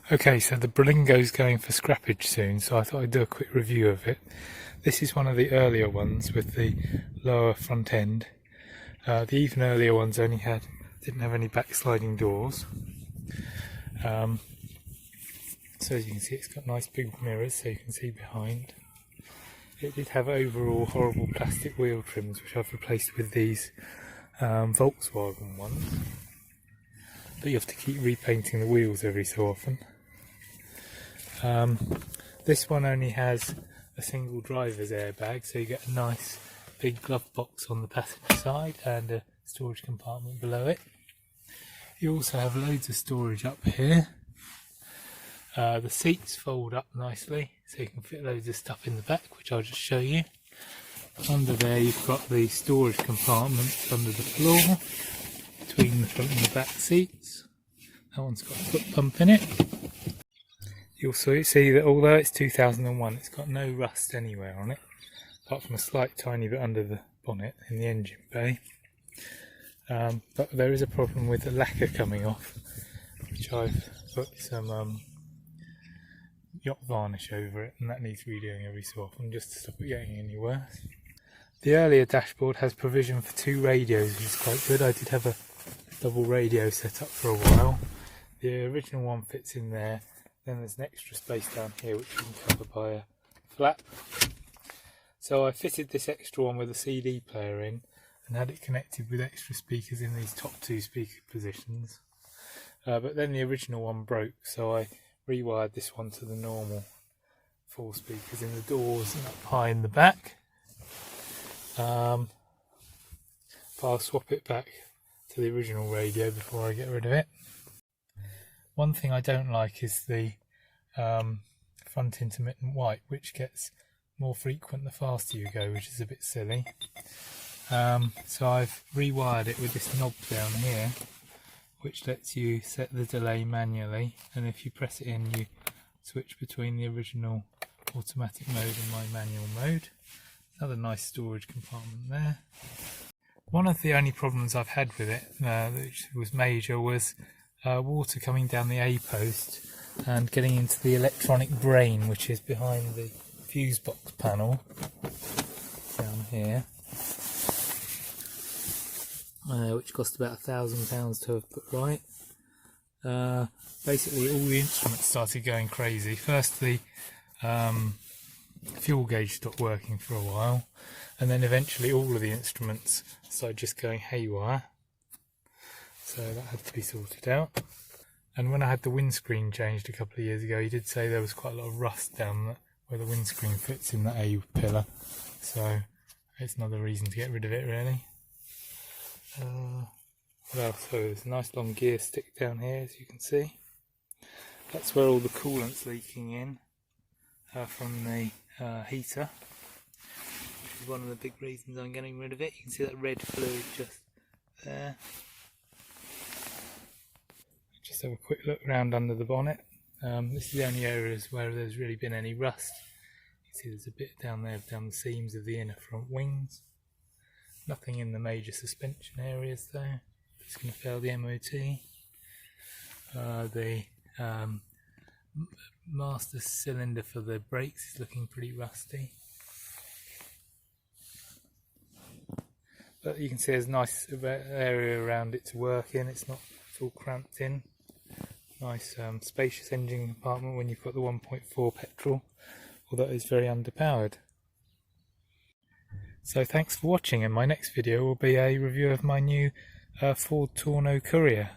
Okay, so the Berlingo's going for scrappage soon, so I thought I'd do a quick review of it. This is one of the earlier ones with the lower front end. The even earlier ones didn't have any backsliding doors. So as you can see, it's got nice big mirrors so you can see behind. It did have overall horrible plastic wheel trims, which I've replaced with these Volkswagen ones. But you have to keep repainting the wheels every so often. This one only has a single driver's airbag, so you get a nice big glove box on the passenger side and a storage compartment below it. You also have loads of storage up here. The seats fold up nicely, so you can fit loads of stuff in the back, which I'll just show you. Under there you've got the storage compartments under the floor, between the front and the back seats. That one's got a foot pump in it. You'll see that although it's 2001, it's got no rust anywhere on it, apart from a slight tiny bit under the bonnet in the engine bay. But there is a problem with the lacquer coming off, which I've put some yacht varnish over it, and that needs redoing every so often just to stop it getting any worse. The earlier dashboard has provision for 2 radios, which is quite good. I did have a double radio set up for a while. The original one fits in there. Then there's an extra space down here which you can cover by a flap. So I fitted this extra one with a CD player in and had it connected with extra speakers in these top 2 speaker positions. But then the original one broke, so I rewired this one to the normal 4 speakers in the doors and up high in the back. But I'll swap it back to the original radio before I get rid of it. One thing I don't like is the front intermittent white, which gets more frequent the faster you go, which is a bit silly. So I've rewired it with this knob down here, which lets you set the delay manually, and if you press it in you switch between the original automatic mode and my manual mode. Another nice storage compartment there. One of the only problems I've had with it, which was major, was water coming down the A-post and getting into the electronic brain, which is behind the fuse box panel down here, which cost about £1,000 to have put right. Basically all the instruments started going crazy. First the fuel gauge stopped working for a while, and then eventually all of the instruments started just going haywire. So that had to be sorted out. And when I had the windscreen changed a couple of years ago, he did say there was quite a lot of rust down where the windscreen fits in the A pillar. So it's another reason to get rid of it, really. What else? So there's a nice long gear stick down here, as you can see. That's where all the coolant's leaking in from the heater. Which is one of the big reasons I'm getting rid of it. You can see that red fluid just there. Just have a quick look around under the bonnet. This is the only areas where there's really been any rust. You can see there's a bit down there down the seams of the inner front wings. Nothing in the major suspension areas though. It's going to fail the MOT. The master cylinder for the brakes is looking pretty rusty. But you can see there's a nice area around it to work in. It's all cramped in. Nice spacious engine compartment when you've got the 1.4 petrol, although it is very underpowered. So thanks for watching, and my next video will be a review of my new Ford Torno Courier.